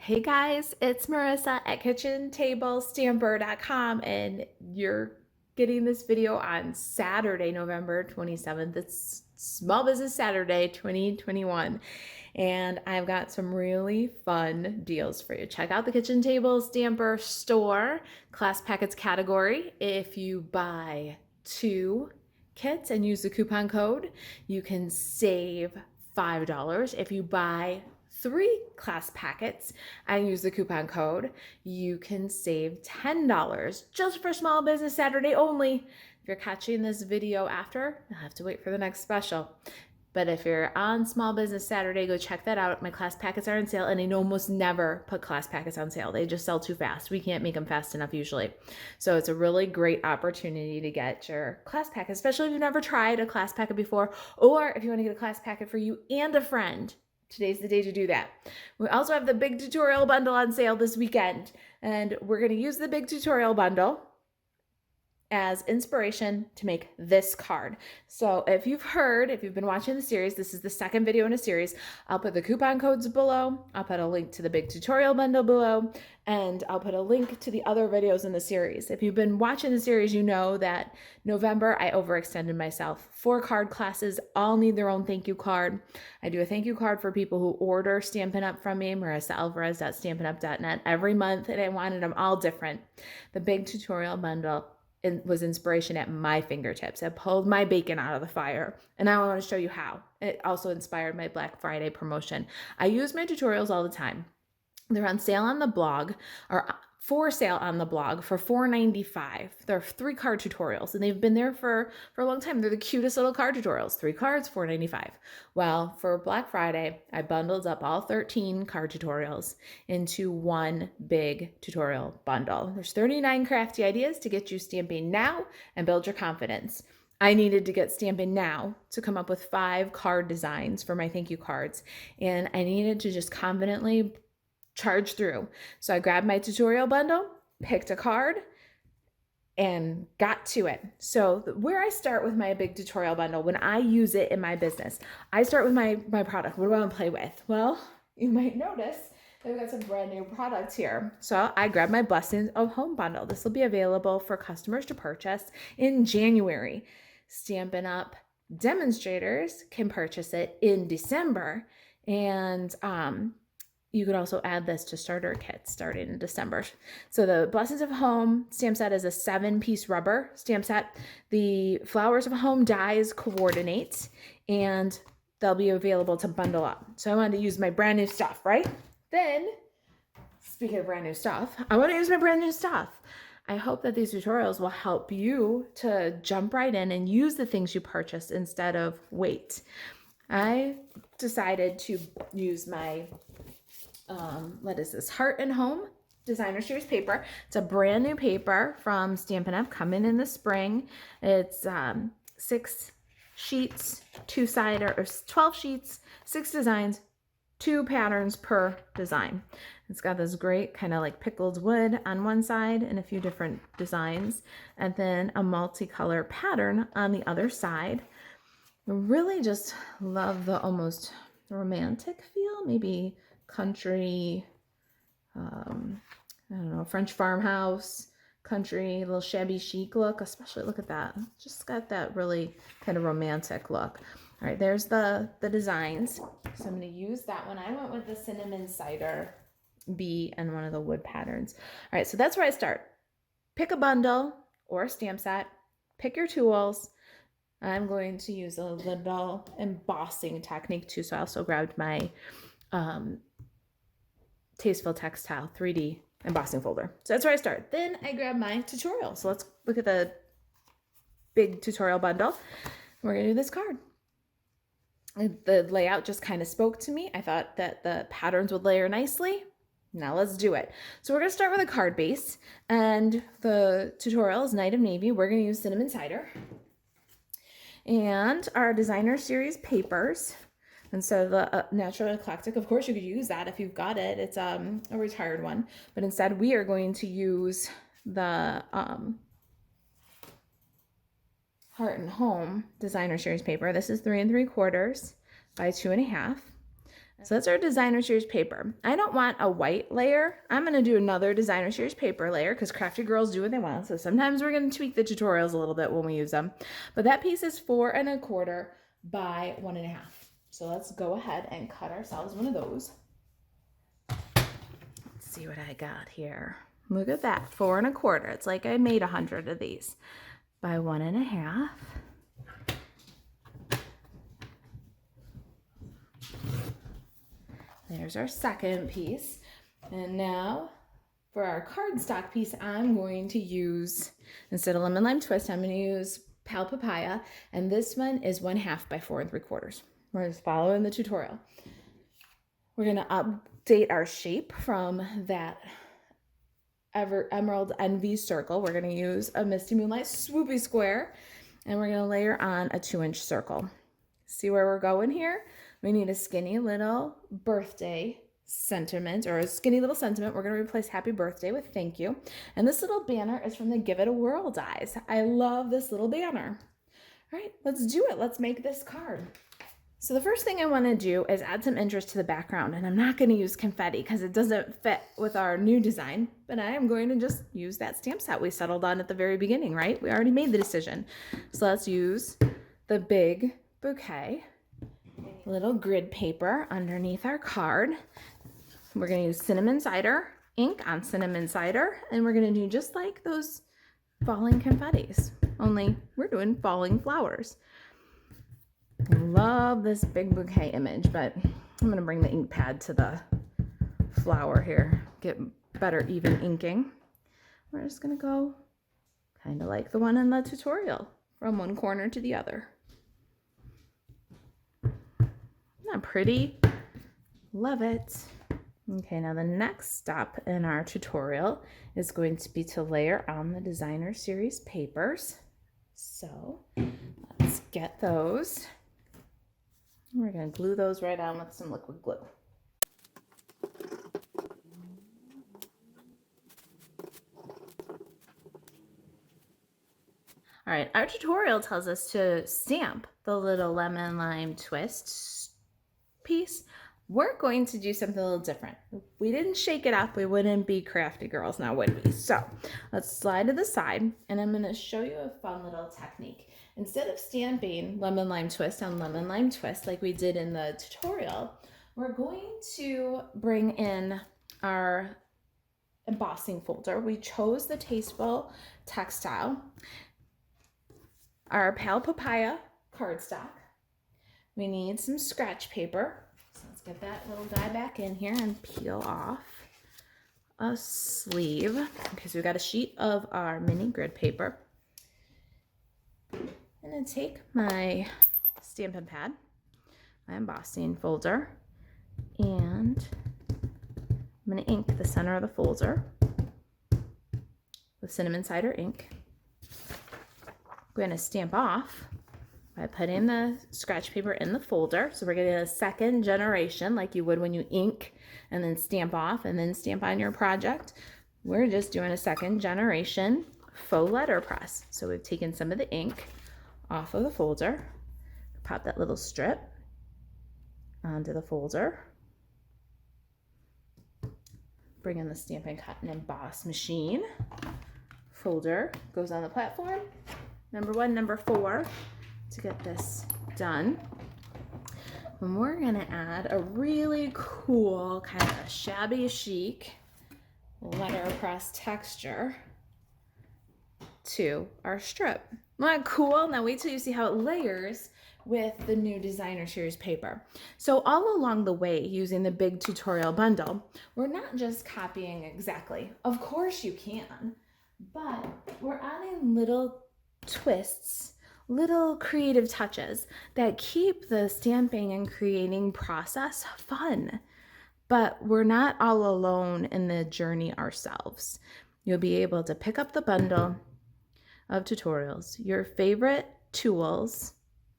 Hey guys, it's Marissa at kitchentablestamper.com and you're getting this video on Saturday, November 27th. It's Small Business Saturday 2021 and I've got some really fun deals for you. Check out the Kitchen Table Stamper store class packets category. If you buy 2 kits and use the coupon code, you can save $5. If you buy 3 class packets and use the coupon code, you can save $10 just for Small Business Saturday only. If you're catching this video after, you'll have to wait for the next special. But if you're on Small Business Saturday, go check that out. My class packets are on sale, and I almost never put class packets on sale. They just sell too fast. We can't make them fast enough usually. So it's a really great opportunity to get your class packet, especially if you've never tried a class packet before, or if you want to get a class packet for you and a friend. Today's the day to do that. We also have the big tutorial bundle on sale this weekend, and we're going to use the big tutorial bundle as inspiration to make this card. So if you've been watching the series, this is the second video in a series. I'll put the coupon codes below. I'll put a link to the big tutorial bundle below, and I'll put a link to the other videos in the series. If you've been watching the series, you know that November I overextended myself. 4 card classes all need their own thank you card. I do a thank you card for people who order Stampin' Up from me, Marisa Alvarez at stampinup.net every month, and I wanted them all different. The big tutorial bundle was inspiration at my fingertips. It pulled my bacon out of the fire, and now I want to show you how. It also inspired my Black Friday promotion. I use my tutorials all the time. They're on sale on the blog, or for sale on the blog for $4.95. They're 3 card tutorials, and they've been there for a long time. They're the cutest little card tutorials. 3 cards, $4.95. Well, for Black Friday, I bundled up all 13 card tutorials into one big tutorial bundle. There's 39 crafty ideas to get you stamping now and build your confidence. I needed to get Stampin' Now to come up with 5 card designs for my thank you cards, and I needed to just confidently charge through. So I grabbed my tutorial bundle, picked a card, and got to it. So where I start with my big tutorial bundle, when I use it in my business, I start with my product. What do I want to play with? Well, you might notice that we've got some brand new products here. So I grabbed my Blessings of Home bundle. This will be available for customers to purchase in January. Stampin' Up demonstrators can purchase it in December, and you could also add this to starter kits starting in December. So the Blessings of Home stamp set is a 7-piece rubber stamp set. The Flowers of Home dies coordinate, and they'll be available to bundle up. So I wanted to use my brand new stuff, right? Then, speaking of brand new stuff, I want to use my brand new stuff. I hope that these tutorials will help you to jump right in and use the things you purchased instead of wait. I decided to use my what is this? Heart and Home Designer Series paper. It's a brand new paper from Stampin' Up, coming in the spring. It's 6 sheets, 2-sided, or 12 sheets, 6 designs, 2 patterns per design. It's got this great kind of like pickled wood on one side and a few different designs, and then a multicolor pattern on the other side. I really just love the almost romantic feel, maybe country, I don't know, French farmhouse, country, little shabby chic look. Especially look at that. Just got that really kind of romantic look. All right, there's the designs. So I'm going to use that one. I went with the cinnamon cider bee and one of the wood patterns. All right, so that's where I start. Pick a bundle or a stamp set. Pick your tools. I'm going to use a little embossing technique too. So I also grabbed my Tasteful Textile 3D embossing folder. So that's where I start. Then I grab my tutorial. So let's look at the big tutorial bundle. We're going to do this card. The layout just kind of spoke to me. I thought that the patterns would layer nicely. Now let's do it. So we're going to start with a card base, and the tutorial is Night of Navy. We're going to use cinnamon cider and our designer series papers. And so the Natural Eclectic, of course, you could use that if you've got it. It's a retired one. But instead, we are going to use the Heart and Home Designer Series paper. This is 3 3/4 by 2 1/2. So that's our designer series paper. I don't want a white layer. I'm gonna do another designer series paper layer because crafty girls do what they want. So sometimes we're gonna tweak the tutorials a little bit when we use them. But that piece is 4 1/4 by 1 1/2. So let's go ahead and cut ourselves one of those. Let's see what I got here. Look at that, 4 1/4. It's like I made 100 of these by 1 1/2. There's our second piece. And now for our cardstock piece, I'm going to use, instead of lemon lime twist, I'm going to use pal papaya. And this one is 1/2 by 4 3/4. We're just following the tutorial. We're going to update our shape from that Emerald Envy circle. We're going to use a Misty Moonlight swoopy square. And we're going to layer on a 2-inch circle. See where we're going here? We need a skinny little birthday sentiment, or a skinny little sentiment. We're going to replace happy birthday with thank you. And this little banner is from the Give It a Whirl dies. I love this little banner. All right, let's do it. Let's make this card. So the first thing I want to do is add some interest to the background, and I'm not going to use confetti because it doesn't fit with our new design, but I am going to just use that stamp set we settled on at the very beginning, right? We already made the decision. So let's use the big bouquet, little grid paper underneath our card. We're going to use cinnamon cider ink on cinnamon cider, and we're going to do just like those falling confettis, only we're doing falling flowers. I love this big bouquet image, but I'm going to bring the ink pad to the flower here, get better even inking. We're just going to go kind of like the one in the tutorial, from one corner to the other. Isn't that pretty? Love it. Okay, now the next step in our tutorial is going to be to layer on the designer series papers. So let's get those. We're going to glue those right on with some liquid glue. All right, our tutorial tells us to stamp the little lemon lime twist piece. We're going to do something a little different. If we didn't shake it up, we wouldn't be crafty girls now, would we? So let's slide to the side, and I'm going to show you a fun little technique. Instead of stamping lemon lime twist on lemon lime twist like we did in the tutorial, we're going to bring in our embossing folder. We chose the Tasteful Textile, our Pal Papaya cardstock. We need some scratch paper. So let's get that little guy back in here and peel off a sleeve. Okay, so we've got a sheet of our mini grid paper. I'm going to take my Stampin' pad, my embossing folder, and I'm going to ink the center of the folder with cinnamon cider ink. I'm going to stamp off by putting the scratch paper in the folder. So we're getting a second generation like you would when you ink and then stamp off and then stamp on your project. We're just doing a second generation faux letter press. So we've taken some of the ink off of the folder, pop that little strip onto the folder, bring in the Stampin' Cut and Emboss machine. Folder goes on the platform. Number 1, number 4 to get this done. And we're gonna add a really cool kind of shabby chic letterpress texture to our strip. Not cool? Now wait till you see how it layers with the new designer series paper. So all along the way, using the big tutorial bundle, we're not just copying exactly. Of course you can, but we're adding little twists, little creative touches that keep the stamping and creating process fun. But we're not all alone in the journey ourselves. You'll be able to pick up the bundle of tutorials, your favorite tools,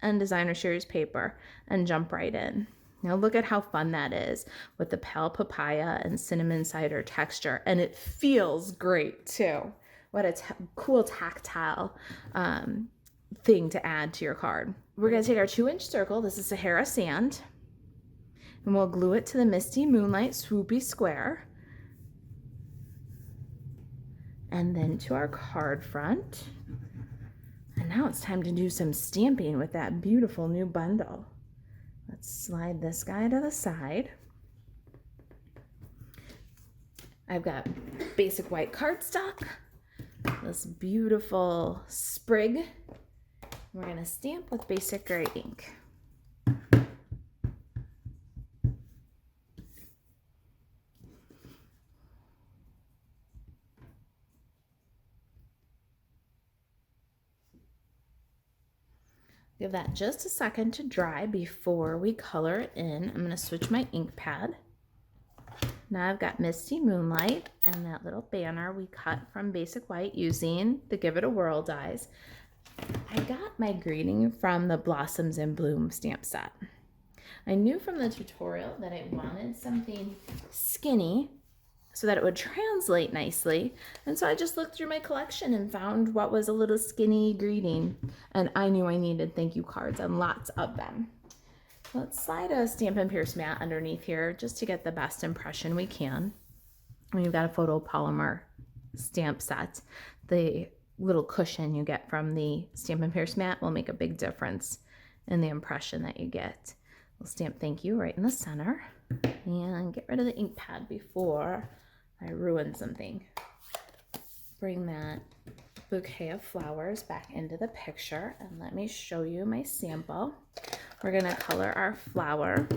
and designer series paper, and jump right in. Now look at how fun that is with the Pal Papaya and cinnamon cider texture, and it feels great too. What a cool tactile thing to add to your card. We're going to take our 2-inch circle. This is Sahara sand. And And we'll glue it to the Misty Moonlight swoopy square. And then to our card front. And now it's time to do some stamping with that beautiful new bundle. Let's slide this guy to the side. I've got basic white cardstock, this beautiful sprig. We're gonna stamp with basic gray ink. Give that just a second to dry before we color it in. I'm gonna switch my ink pad. Now I've got Misty Moonlight and that little banner we cut from basic white using the Give It a Whirl dies. I got my greeting from the Blossoms in Bloom stamp set. I knew from the tutorial that I wanted something skinny so that it would translate nicely. And so I just looked through my collection and found what was a little skinny greeting. And I knew I needed thank you cards and lots of them. Let's slide a Stampin' Pierce mat underneath here just to get the best impression we can. We've got a photopolymer stamp set. The little cushion you get from the Stampin' Pierce mat will make a big difference in the impression that you get. We'll stamp thank you right in the center and get rid of the ink pad before I ruin something. Bring that bouquet of flowers back into the picture and let me show you my sample. We're gonna color our flower.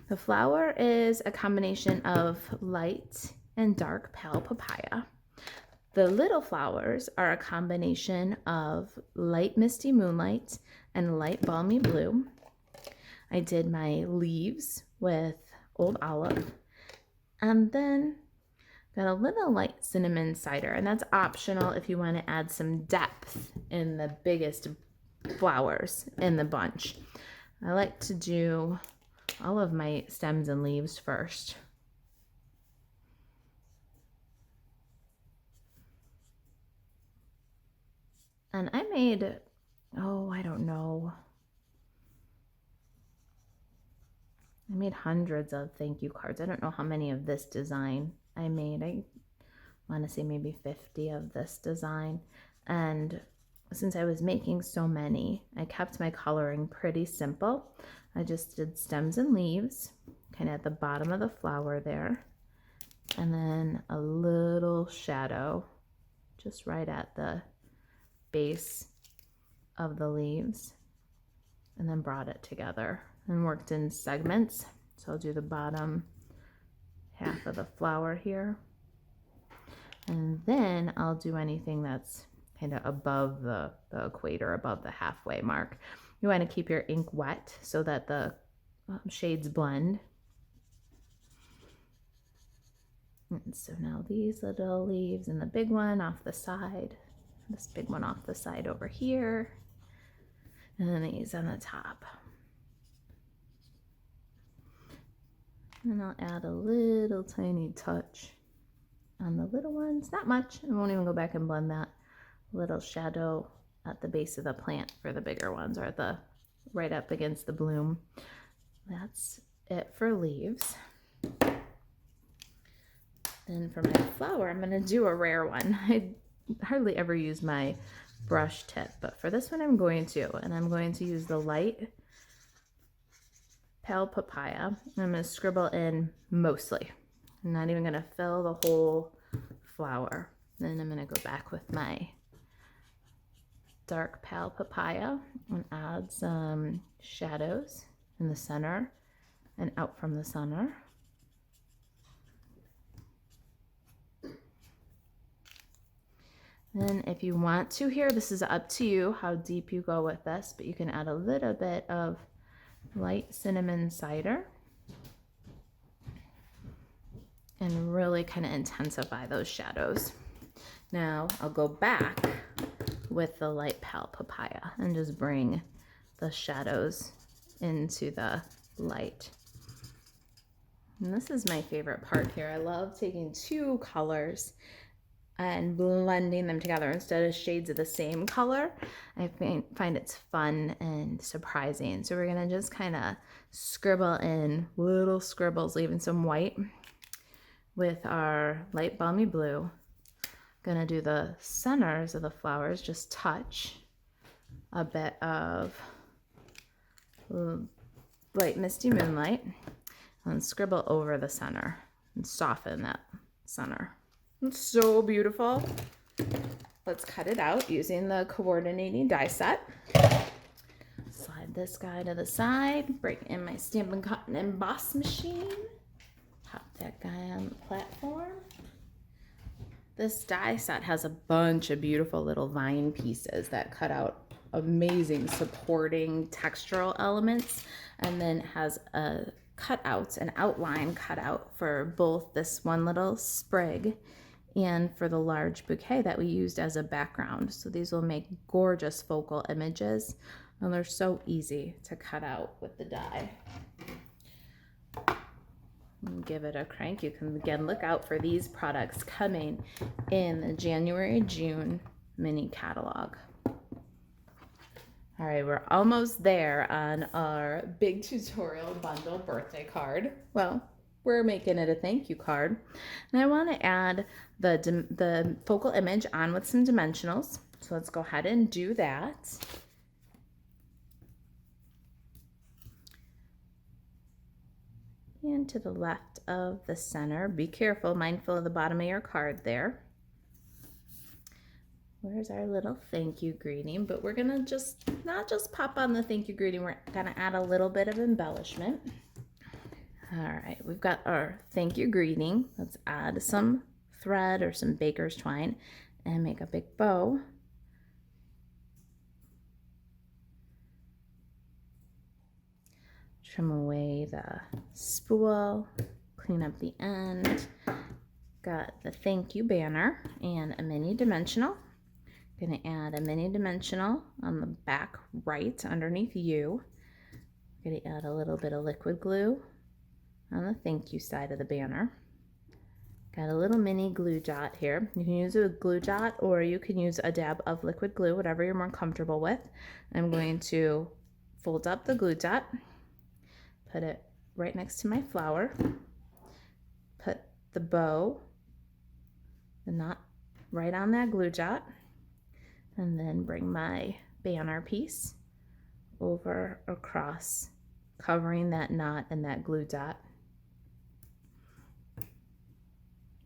The flower is a combination of light and dark pale papaya. The little flowers are a combination of light misty moonlight and light balmy blue. I did my leaves with old olive and then got a little light cinnamon cider, and that's optional if you want to add some depth in the biggest flowers in the bunch. I like to do all of my stems and leaves first. And I made, I don't know. I made hundreds of thank you cards. I don't know how many of this design I made. I want to say maybe 50 of this design. And since I was making so many, I kept my coloring pretty simple. I just did stems and leaves, kind of at the bottom of the flower there. And then a little shadow just right at the base of the leaves. And then brought it together and worked in segments. So I'll do the bottom half of the flower here. And then I'll do anything that's kind of above the equator, above the halfway mark. You want to keep your ink wet so that the shades blend. And so now these little leaves and the big one off the side, this big one off the side over here, and then these on the top. And I'll add a little tiny touch on the little ones, not much. I won't even go back and blend that. Little shadow at the base of the plant for the bigger ones, or the right up against the bloom. That's it for leaves. Then for my flower, I'm gonna do a rare one. I hardly ever use my brush tip, but for this one I'm going to, and I'm going to use the light pale papaya. I'm gonna scribble in mostly. I'm not even gonna fill the whole flower. Then I'm gonna go back with my dark pale papaya and add some shadows in the center and out from the center. Then if you want to here, this is up to you how deep you go with this, but you can add a little bit of light cinnamon cider and really kind of intensify those shadows. Now I'll go back with the light pale papaya and just bring the shadows into the light. And this is my favorite part here. I love taking two colors and blending them together instead of shades of the same color. I find it's fun and surprising. So we're gonna just kind of scribble in little little scribbles, leaving some white with our light balmy blue. Gonna do the centers of the flowers, just touch a bit of light misty moonlight and scribble over the center and soften that center. It's so beautiful. Let's cut it out using the coordinating die set. Slide this guy to the side, bring in my Stampin' Cut and Emboss machine. Pop that guy on the platform. This die set has a bunch of beautiful little vine pieces that cut out amazing supporting textural elements, and then has a cutout, an outline cutout for both this one little sprig and for the large bouquet that we used as a background. So these will make gorgeous focal images, and they're so easy to cut out with the die. Give it a crank. You can again look out for these products coming in the January-June mini catalog. All right, we're almost there on our big tutorial bundle birthday card. Well, we're making it a thank you card. And I want to add the focal image on with some dimensionals. So let's go ahead and do that. And to the left of the center, be careful, mindful of the bottom of your card there. Where's our little thank you greeting? But we're gonna not just pop on the thank you greeting, we're gonna add a little bit of embellishment. All right, we've got our thank you greeting. Let's add some thread or some baker's twine and make a big bow. Trim away the spool, clean up the end. Got the thank you banner and a mini dimensional. Gonna add a mini dimensional on the back right underneath you. Gonna add a little bit of liquid glue on the thank you side of the banner. Got a little mini glue dot here. You can use a glue dot or you can use a dab of liquid glue, whatever you're more comfortable with. I'm going to fold up the glue dot, put it right next to my flower, put the bow, the knot right on that glue dot, and then bring my banner piece over across, covering that knot and that glue dot.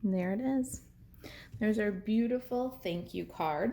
And there it is. There's our beautiful thank you card.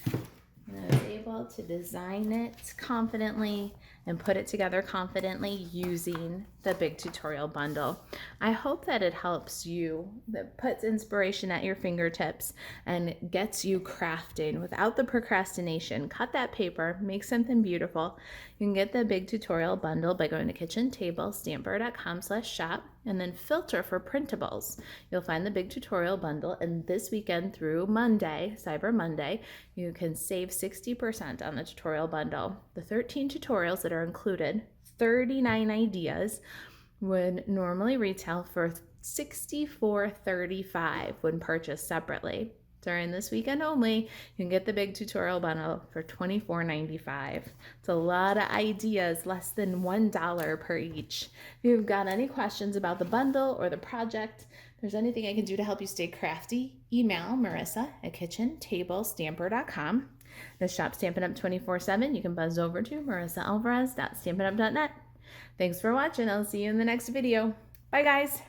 And I was able to design it confidently and put it together confidently using the big tutorial bundle. I hope that it helps you, that puts inspiration at your fingertips and gets you crafting without the procrastination. Cut that paper, make something beautiful. You can get the big tutorial bundle by going to kitchentablestamper.com/shop and then filter for printables. You'll find the big tutorial bundle, and this weekend through Monday, Cyber Monday, you can save 60% on the tutorial bundle. The 13 tutorials that are included, 39 ideas, would normally retail for $64.35 when purchased separately. During this weekend only, you can get the big tutorial bundle for $24.95. It's a lot of ideas, less than $1 per each. If you've got any questions about the bundle or the project, if there's anything I can do to help you stay crafty, email Marisa at kitchentablestamper.com. To shop Stampin' Up 24/7, you can buzz over to marisaalvarez.stampinup.net. Thanks for watching. I'll see you in the next video. Bye, guys.